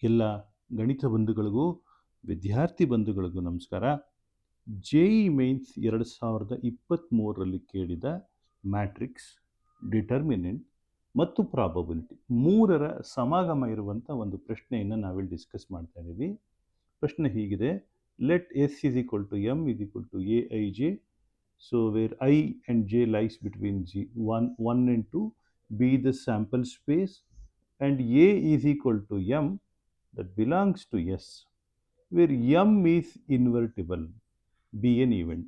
ಎಲ್ಲ ಗಣಿತ ಬಂಧುಗಳಿಗೂ ವಿದ್ಯಾರ್ಥಿ ಬಂಧುಗಳಿಗೂ ನಮಸ್ಕಾರ. ಜೆಇ ಮೇನ್ಸ್ 2023ರಲ್ಲಿ ಕೇಳಿದ ಮ್ಯಾಟ್ರಿಕ್ಸ್, ಡಿಟರ್ಮಿನೆಂಟ್ ಮತ್ತು ಪ್ರಾಬಬಿಲಿಟಿ ಮೂರರ ಸಮಾಗಮ ಇರುವಂಥ ಒಂದು ಪ್ರಶ್ನೆಯನ್ನು ನಾವಿಲ್ಲಿ ಡಿಸ್ಕಸ್ ಮಾಡ್ತಾ ಇದ್ದೀವಿ. ಪ್ರಶ್ನೆ ಹೀಗಿದೆ: let S is equal to M is equal to A I J, so where I and J lies between G one and two be the sample space and A is equal to M that belongs to S, where M is invertible, be an event.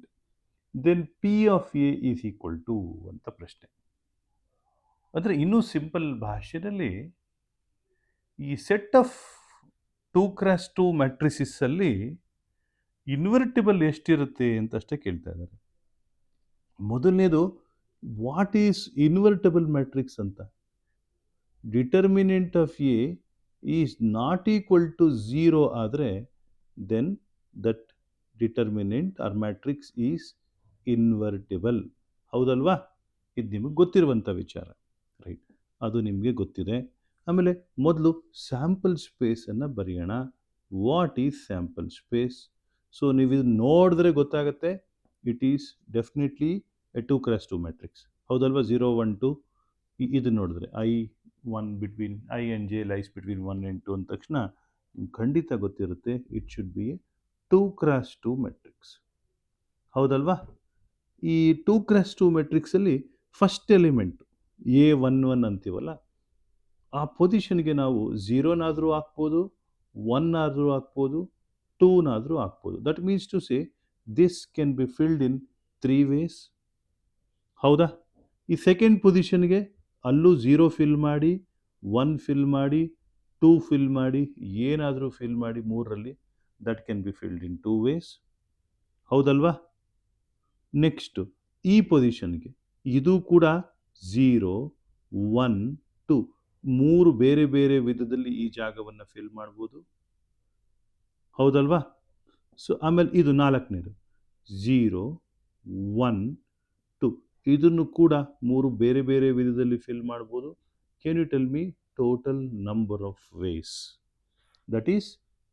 Then P of A is equal to ಅಂತ ಪ್ರಶ್ನೆ. ಅಂದರೆ ಇನ್ನೂ simple ಭಾಷೆಯಲ್ಲಿ ಈ set of 2x2 matrices ಅಲ್ಲಿ invertible ಎಷ್ಟಿರುತ್ತೆ ಅಂತ ಅಷ್ಟೇ ಕೇಳ್ತಾ ಇದ್ದಾರೆ. ಮೊದಲನೇದು, ವಾಟ್ ಈಸ್ ಇನ್ವರ್ಟಿಬಲ್ ಮ್ಯಾಟ್ರಿಕ್ಸ್ ಅಂತ. Determinant of A is not equal to 0 ಆದರೆ then that determinant or matrix is invertible. ಹೌದಲ್ವಾ? ಇದು ನಿಮಗೆ ಗೊತ್ತಿರುವಂಥ ವಿಚಾರ, ರೈಟ್? ಅದು ನಿಮಗೆ ಗೊತ್ತಿದೆ. ಆಮೇಲೆ ಮೊದಲು ಸ್ಯಾಂಪಲ್ ಸ್ಪೇಸನ್ನು ಬರೆಯೋಣ. What is sample space? So ನೀವು ಇದು ನೋಡಿದ್ರೆ ಗೊತ್ತಾಗುತ್ತೆ, it is definitely A 2x2 matrix. ಹೌದಲ್ವಾ? 0 1 2 ಇದು ನೋಡಿದ್ರೆ I1 between I and J lies between 1 and 2 ಅಂದ ತಕ್ಷಣ ಖಂಡಿತ ಗೊತ್ತಿರುತ್ತೆ, it should be A 2x2 matrix. ಹೌದಲ್ವಾ? ಈ 2x2 ಮ್ಯಾಟ್ರಿಕ್ಸಲ್ಲಿ ಫಸ್ಟ್ ಎಲಿಮೆಂಟ್ A11 ಅಂತೀವಲ್ಲ, ಆ ಪೊಸಿಷನ್ಗೆ ನಾವು 0ನಾದರೂ ಹಾಕ್ಬೋದು, 1ಆದರೂ ಹಾಕ್ಬೋದು, 2ನಾದರೂ ಹಾಕ್ಬೋದು. That means to say this can be filled in 3 ways. ಹೌದಾ? ಈ ಸೆಕೆಂಡ್ ಪೊಸಿಷನ್ಗೆ ಅಲ್ಲೂ 0 ಫಿಲ್ ಮಾಡಿ, 1 ಫಿಲ್ ಮಾಡಿ, 2 ಫಿಲ್ ಮಾಡಿ, ಏನಾದರೂ ಫಿಲ್ ಮಾಡಿ, ಮೂರರಲ್ಲಿ that can be filled in 2 ways. ಹೌದಲ್ವಾ? ನೆಕ್ಸ್ಟು ಈ ಪೊಸಿಷನ್ಗೆ ಇದು ಕೂಡ 0 1 2 ಮೂರು ಬೇರೆ ಬೇರೆ ವಿಧದಲ್ಲಿ ಈ ಜಾಗವನ್ನು ಫಿಲ್ ಮಾಡ್ಬೋದು. ಹೌದಲ್ವಾ? ಸೊ ಆಮೇಲೆ ಇದು ನಾಲ್ಕನೇದು 0 1 2 ಇದನ್ನು ಕೂಡ ಮೂರು ಬೇರೆ ಬೇರೆ ವಿಧದಲ್ಲಿ ಫಿಲ್ ಮಾಡ್ಬೋದು. Can you tell me total number of ways? That is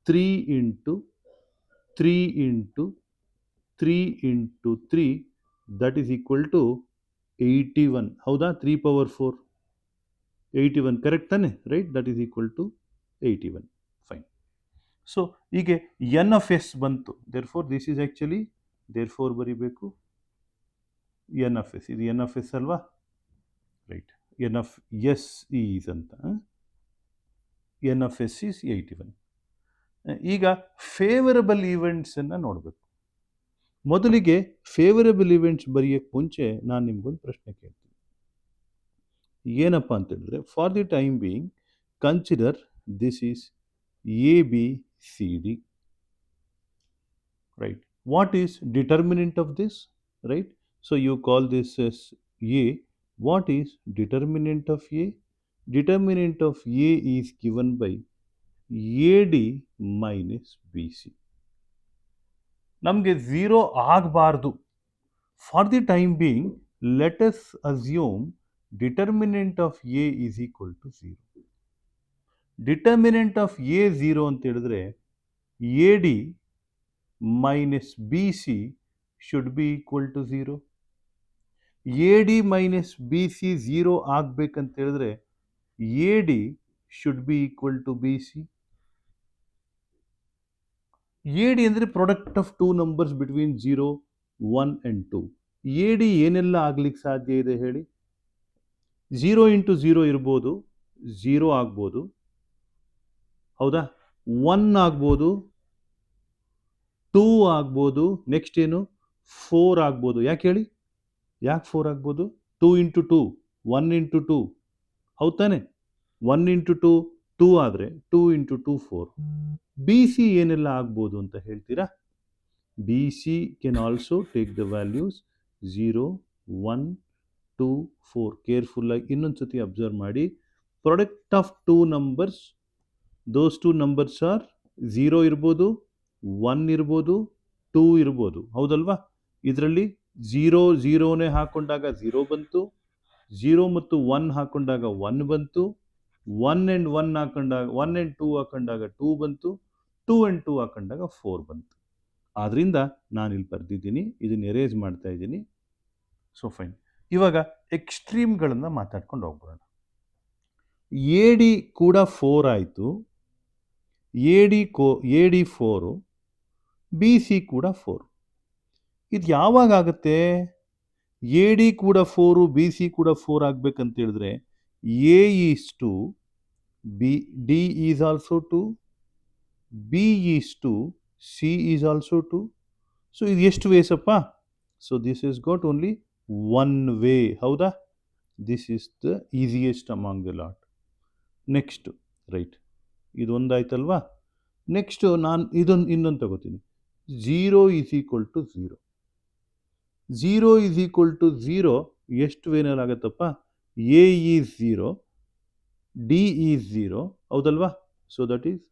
3 into 3 into 3 into 3 that is equal to 81. ಹೌದಾ? 3 power 4 81, ಕರೆಕ್ಟ್ ತಾನೆ? Right? That is equal to 81. Fine. So ಹೀಗೆ ಎನ್ ಆಫ್ ಎಸ್ ಬಂತು. Therefore this is actually, therefore ಬರೀಬೇಕು N of S. ಇದು N of S ಅಲ್ವಾ? Right. N of S is ಅಂತ, N of S is 81. ಈಗ favourable ಈವೆಂಟ್ಸನ್ನು ನೋಡಬೇಕು. ಮೊದಲಿಗೆ favourable events ಬರೆಯೋಕ್ಕೆ ಮುಂಚೆ ನಾನು ನಿಮ್ಗೊಂದು ಪ್ರಶ್ನೆ ಕೇಳ್ತೀನಿ. ಏನಪ್ಪ ಅಂತ ಹೇಳಿದ್ರೆ, for the time being consider this is A B C D, right? What is determinant of this, right? So you call this as A. What is determinant of A? Determinant of A is given by AD minus BC. ನಮಗೆ 0 ಆಗಬಾರ್ದು. For the time being let us assume determinant of A is equal to 0. Determinant of A 0 ಅಂತ ಹೇಳಿದ್ರೆ A D minus B C should be equal to 0. A D minus B C 0 ಆಗಬೇಕಂತ ಹೇಳಿದ್ರೆ A D should be equal to B C. A D ಅಂದರೆ product of 2 numbers between 0 1 and 2. A D ಏನೆಲ್ಲ ಆಗ್ಲಿಕ್ಕೆ ಸಾಧ್ಯ ಇದೆ ಹೇಳಿ? 0 into 0 ಇರ್ಬೋದು, 0 ಆಗ್ಬೋದು. ಹೌದಾ? 1 ಆಗ್ಬೋದು, 2 ಆಗ್ಬೋದು, ನೆಕ್ಸ್ಟ್ ಏನು 4 ಆಗ್ಬೋದು. ಯಾಕೆ ಹೇಳಿ? ಯಾಕೆ 4 ಆಗ್ಬೋದು? 2 ಇಂಟು 2 1 ಇಂಟು 2, ಹೌದು ತಾನೆ? 1 ಇಂಟು 2 2 ಆದರೆ 2 ಇಂಟು 2 4. ಬಿ ಸಿ ಏನೆಲ್ಲ ಆಗ್ಬೋದು ಅಂತ ಹೇಳ್ತೀರಾ? B C can also take the values 0 1 2 4. ಕೇರ್ಫುಲ್ಲಾಗಿ ಇನ್ನೊಂದು ಸತಿ ಅಬ್ಸರ್ವ್ ಮಾಡಿ. Product of 2 numbers, those 2 numbers are 0 ಇರ್ಬೋದು, 1 ಇರ್ಬೋದು, 2 ಇರ್ಬೋದು. ಹೌದಲ್ವಾ? ಇದರಲ್ಲಿ 0 0ನೇ ಹಾಕೊಂಡಾಗ 0 ಬಂತು, 0 ಮತ್ತು 1 ಹಾಕೊಂಡಾಗ 1 ಬಂತು, 1 and 1 ಹಾಕೊಂಡಾಗ 1 and 2 ಹಾಕೊಂಡಾಗ 2 ಬಂತು, 2 and 2 ಹಾಕೊಂಡಾಗ 4 ಬಂತು. ಆದ್ದರಿಂದ ನಾನು ಇಲ್ಲಿ ಬರೆದಿದ್ದೀನಿ, ಇದನ್ನು ಎರೇಸ್ ಮಾಡ್ತಾ ಇದ್ದೀನಿ. So fine. ಇವಾಗ ಎಕ್ಸ್ಟ್ರೀಮ್ಗಳನ್ನು ಮಾತಾಡ್ಕೊಂಡು ಹೋಗ್ಬಿಡೋಣ. ಎ ಡಿ ಕೂಡ 4 ಆಯಿತು, ಎ ಡಿ 4, ಬಿ ಸಿ ಕೂಡ 4. ಇದು ಯಾವಾಗ ಆಗುತ್ತೆ? ಎ ಡಿ ಕೂಡ 4, ಬಿ ಸಿ ಕೂಡ 4 ಆಗಬೇಕಂತ ಹೇಳಿದ್ರೆ A is two B, D is also two, B is two, C is also two. So ಇದು ಎಷ್ಟು ವೇಸಪ್ಪ? So this is got only one way. ಹೌದಾ? This is the easiest among the lot. Next right, ಇದು ಒಂದಾಯ್ತಲ್ವಾ? Next ನಾನು ಇನ್ನೊಂದು ತಗೋತೀನಿ. 0 is equal to 0. 0 is equal to 0 ಎಷ್ಟು ವೇನಲ್ಲಿ ಆಗುತ್ತಪ್ಪ? A is 0, D is 0. ಹೌದಲ್ವಾ? So that is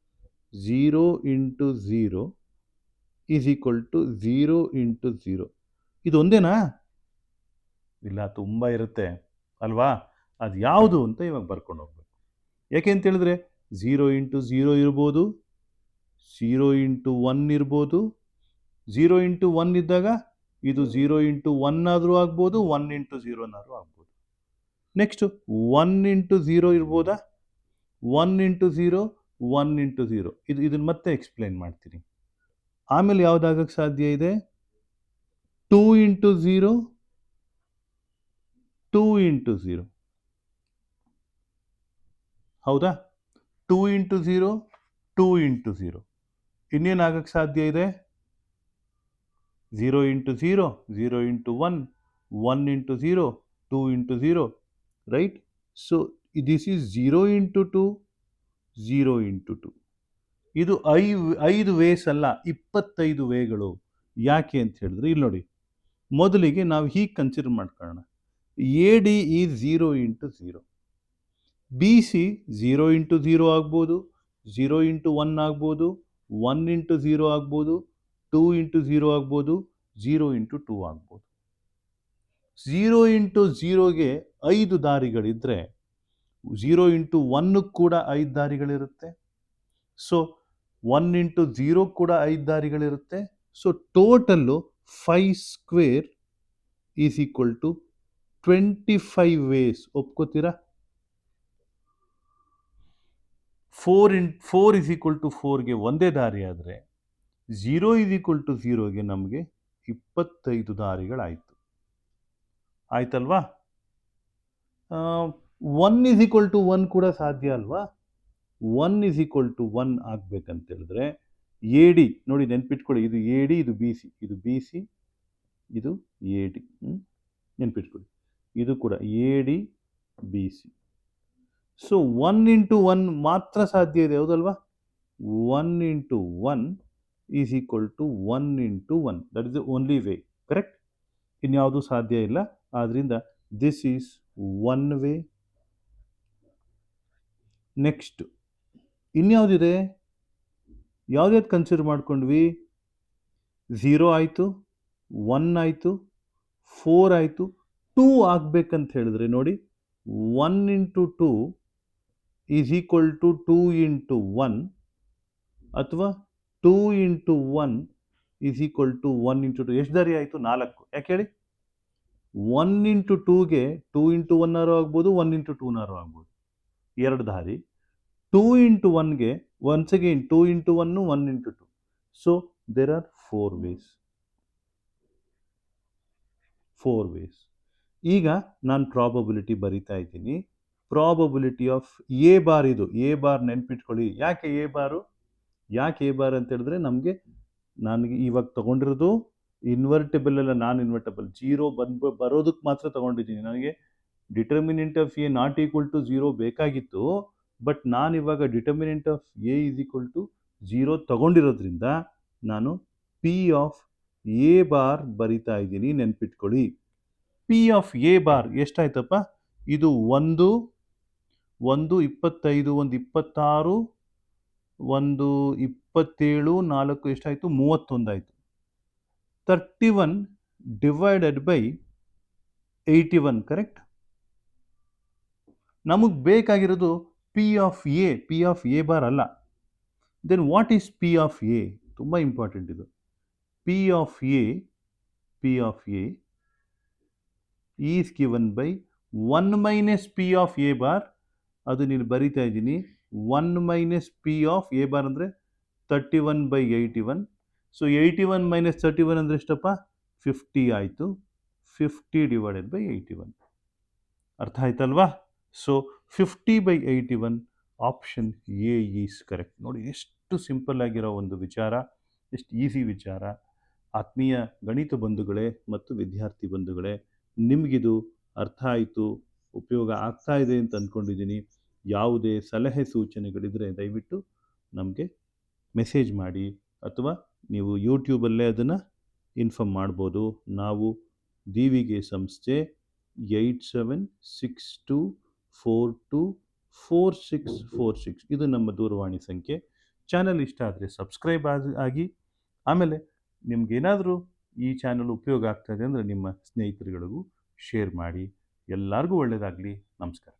0 into 0 is equal to 0 into 0. ಇದು ಒಂದೇನಾ? ಇಲ್ಲ, ತುಂಬ ಇರುತ್ತೆ ಅಲ್ವಾ? ಅದು ಯಾವುದು ಅಂತ ಇವಾಗ ಬರ್ಕೊಂಡು ಹೋಗ್ಬೇಕು. ಯಾಕೆ ಅಂತ ಹೇಳಿದ್ರೆ 0 ಇಂಟು 0 ಇರ್ಬೋದು, 0 ಇಂಟು 1 ಇರ್ಬೋದು. 0 ಇಂಟು 1 ಇದ್ದಾಗ ಇದು 0 ಇಂಟು 1 ಆದರೂ ಆಗ್ಬೋದು, 1 ಇಂಟು 0ನಾದರೂ ಆಗ್ಬೋದು. Next 1 into 0 ಇರ್ಬೋದಾ? 1 into 0, 1 into 0. ಇದನ್ನು ಮತ್ತೆ ಎಕ್ಸ್ಪ್ಲೇನ್ ಮಾಡ್ತೀನಿ. ಆಮೇಲೆ ಯಾವುದಾಗಕ್ಕೆ ಸಾಧ್ಯ ಇದೆ? 2 ಇಂಟು 0, 2 ಇಂಟು 0. ಹೌದಾ? 2 ಇಂಟು 0, 2 ಇಂಟು 0. ಇನ್ನೇನಾಗಕ್ಕೆ ಸಾಧ್ಯ ಇದೆ? 0 into 0, 0 into 1, 1 into 0, 2 into 0. Right? So this is 0 into 2, 0 into 2. ಇದು 5 ವೇಸ್ ಅಲ್ಲ, 25 ವೇಗಳು. ಯಾಕೆ ಅಂತ ಹೇಳಿದ್ರೆ ಇಲ್ಲಿ ನೋಡಿ, ಮೊದಲಿಗೆ ನಾವು ಹೀಗೆ ಕನ್ಸಿಡರ್ ಮಾಡ್ಕೊಳ್ಳೋಣ. A D is 0 into 0, B C 0 into 0 ಆಗ್ಬೋದು, 0 ಇಂಟು 1 ಆಗ್ಬೋದು, 1 ಇಂಟು 0 ಆಗ್ಬೋದು, 2 ಇಂಟು 0 ಆಗ್ಬೋದು, 0 ಇಂಟು 2 ಆಗ್ಬೋದು. 0 ಇಂಟು 0ಗೆ 5 ದಾರಿಗಳಿದ್ದರೆ 0 ಇಂಟು 1 ಕೂಡ 5 ದಾರಿಗಳಿರುತ್ತೆ. ಸೊ 1 ಇಂಟು 0 ಕೂಡ 5 ದಾರಿಗಳಿರುತ್ತೆ. So total 5 square is equal to 25 ways. ಒಪ್ಕೋತೀರಾ? 4 ಇಸ್ ಈಕ್ವಲ್ ಟು 4ಗೆ ಒಂದೇ ದಾರಿ ಆದರೆ 0 ಇಸ್ ಈಕ್ವಲ್ ಟು 0ಗೆ ನಮಗೆ 25 ದಾರಿಗಳಾಯಿತು. ಆಯ್ತಲ್ವಾ? 1 ಇಸ್ ಈಕ್ವಲ್ ಟು 1 ಕೂಡ ಸಾಧ್ಯ ಅಲ್ವಾ? 1 ಇಸ್ ಈಕ್ವಲ್ ಟು 1 ಆಗಬೇಕಂತ ಹೇಳಿದ್ರೆ ಎ ಡಿ ನೋಡಿ, ನೆನ್ಪಿಟ್ಕೊಳ್ಳಿ, ಇದು ಎ ಡಿ, ಇದು ಬಿ ಸಿ, ಇದು ಬಿ ಸಿ, ಇದು ಎ ಡಿ. ನೆನ್ಪಿಟ್ಕೊಳ್ಳಿ, ಇದು ಕೂಡ A D B C. So 1 into 1 ಮಾತ್ರ ಸಾಧ್ಯ ಇದೆ. ಹೌದಲ್ವಾ? 1 into 1 is equal to 1 into 1. That is the only way. Correct? ಇನ್ಯಾವುದೂ ಸಾಧ್ಯ ಇಲ್ಲ. ಆದ್ದರಿಂದ this is one way. Next ಇನ್ಯಾವುದಿದೆ? ಯಾವ್ದ್ಯಾವ್ದು ಕನ್ಸಿಡರ್ ಮಾಡ್ಕೊಂಡ್ವಿ? 0 ಆಯಿತು, 1 ಆಯಿತು, 4 ಆಯಿತು. 2 ಆಗಬೇಕಂತ ಹೇಳಿದ್ರೆ ನೋಡಿ, 1 into 2 is equal to 2 into 1, ಅಥವಾ 2 into 1 is equal to 1 into 2. ಎಷ್ಟು ದಾರಿ ಆಯಿತು? 4. ಯಾಕೆ ಹೇಳಿ? 1 ಇಂಟು 2ಗೆ 2 ಇಂಟು 1 ಆಗ್ಬೋದು, 1 ಇಂಟು 2 ಆಗ್ಬೋದು, 2 ದಾರಿ. 2 ಇಂಟು 1ಗೆ once again 2 into 1, 1 into 2. So there are 4 ways. 4 ways. ಈಗ ನಾನು ಪ್ರಾಬಬಿಲಿಟಿ ಬರಿತಾ ಇದ್ದೀನಿ. ಪ್ರಾಬಬಿಲಿಟಿ ಆಫ್ ಎ ಬಾರ್, ಇದು ಎ ಬಾರ್ ನೆನ್ಪಿಟ್ಕೊಳ್ಳಿ. ಯಾಕೆ ಎ ಬಾರು? ಯಾಕೆ ಎ ಬಾರ್ ಅಂತ ಹೇಳಿದ್ರೆ ನನಗೆ ಇವಾಗ ತಗೊಂಡಿರೋದು ಇನ್ವರ್ಟಬಲ್ ಅಲ್ಲ, ನಾನ್ ಇನ್ವರ್ಟಬಲ್. 0 ಬರೋದಕ್ಕೆ ಮಾತ್ರ ತಗೊಂಡಿದ್ದೀನಿ. ನನಗೆ determinant of A not equal to 0 ಬೇಕಾಗಿತ್ತು. ಬಟ್ ನಾನು ಇವಾಗ determinant of A is equal to 0 ತಗೊಂಡಿರೋದ್ರಿಂದ ನಾನು ಪಿ ಆಫ್ ಎ ಬಾರ್ ಬರಿತಾ ಇದ್ದೀನಿ. ನೆನ್ಪಿಟ್ಕೊಳ್ಳಿ, ಪಿ ಆಫ್ ಎ ಬಾರ್ ಎಷ್ಟಾಯ್ತಪ್ಪ? ಇದು 1, 25, 26, 27, 4 ಎಷ್ಟಾಯಿತು? 31 ಆಯಿತು. 31 ಡಿವೈಡೆಡ್ ಬೈ 81. ಕರೆಕ್ಟ್? ನಮಗೆ ಬೇಕಾಗಿರೋದು ಪಿ ಆಫ್ ಎ ಬಾರ್ ಅಲ್ಲ. Then what is P of A? ತುಂಬ ಇಂಪಾರ್ಟೆಂಟ್ ಇದು. P of A is given by 1 minus P of A bar. ಅದು ನೀನು ಬರಿತಾ ಇದ್ದೀನಿ. 1 minus P of A bar ಅಂದರೆ 31/81. ಸೊ 81 ಮೈನಸ್ 31 ಅಂದರೆ ಎಷ್ಟಪ್ಪ? 50 ಆಯಿತು. 50 ಡಿವೈಡೆಡ್ ಬೈ 81. ಅರ್ಥ ಆಯ್ತಲ್ವಾ? So 50/81 option A is correct. ನೋಡಿ ಎಷ್ಟು ಸಿಂಪಲ್ ಆಗಿರೋ ಒಂದು ವಿಚಾರ, ಎಷ್ಟು ಈಸಿ ವಿಚಾರ. ಆತ್ಮೀಯ ಗಣಿತ ಬಂಧುಗಳೇ ಮತ್ತು ವಿದ್ಯಾರ್ಥಿ ಬಂಧುಗಳೇ, ನಿಮಗಿದು ಅರ್ಥ ಆಯಿತು, ಉಪಯೋಗ ಆಗ್ತಾ ಇದೆ ಅಂತ ಅಂದ್ಕೊಂಡಿದ್ದೀನಿ. ಯಾವುದೇ ಸಲಹೆ ಸೂಚನೆಗಳಿದ್ದರೆ ದಯವಿಟ್ಟು ನಮಗೆ ಮೆಸೇಜ್ ಮಾಡಿ, ಅಥವಾ ನೀವು ಯೂಟ್ಯೂಬಲ್ಲೇ ಅದನ್ನು ಇನ್ಫಾರ್ಮ್ ಮಾಡ್ಬೋದು. ನಾವು ದಿವಿಗೆ ಸಂಸ್ಥೆ 8762424646 ಇದು ನಮ್ಮ ದೂರವಾಣಿ ಸಂಖ್ಯೆ. ಚಾನಲ್ ಇಷ್ಟ ಆದರೆ ಸಬ್ಸ್ಕ್ರೈಬ್ ಆಗಿ. ಆಮೇಲೆ ನಿಮ್ಗೇನಾದರೂ ಈ ಚಾನಲ್ ಉಪಯೋಗ ಆಗ್ತಾಯಿದೆ ಅಂದರೆ ನಿಮ್ಮ ಸ್ನೇಹಿತರುಗಳಿಗೂ ಶೇರ್ ಮಾಡಿ. ಎಲ್ಲರಿಗೂ ಒಳ್ಳೆಯದಾಗಲಿ. ನಮಸ್ಕಾರ.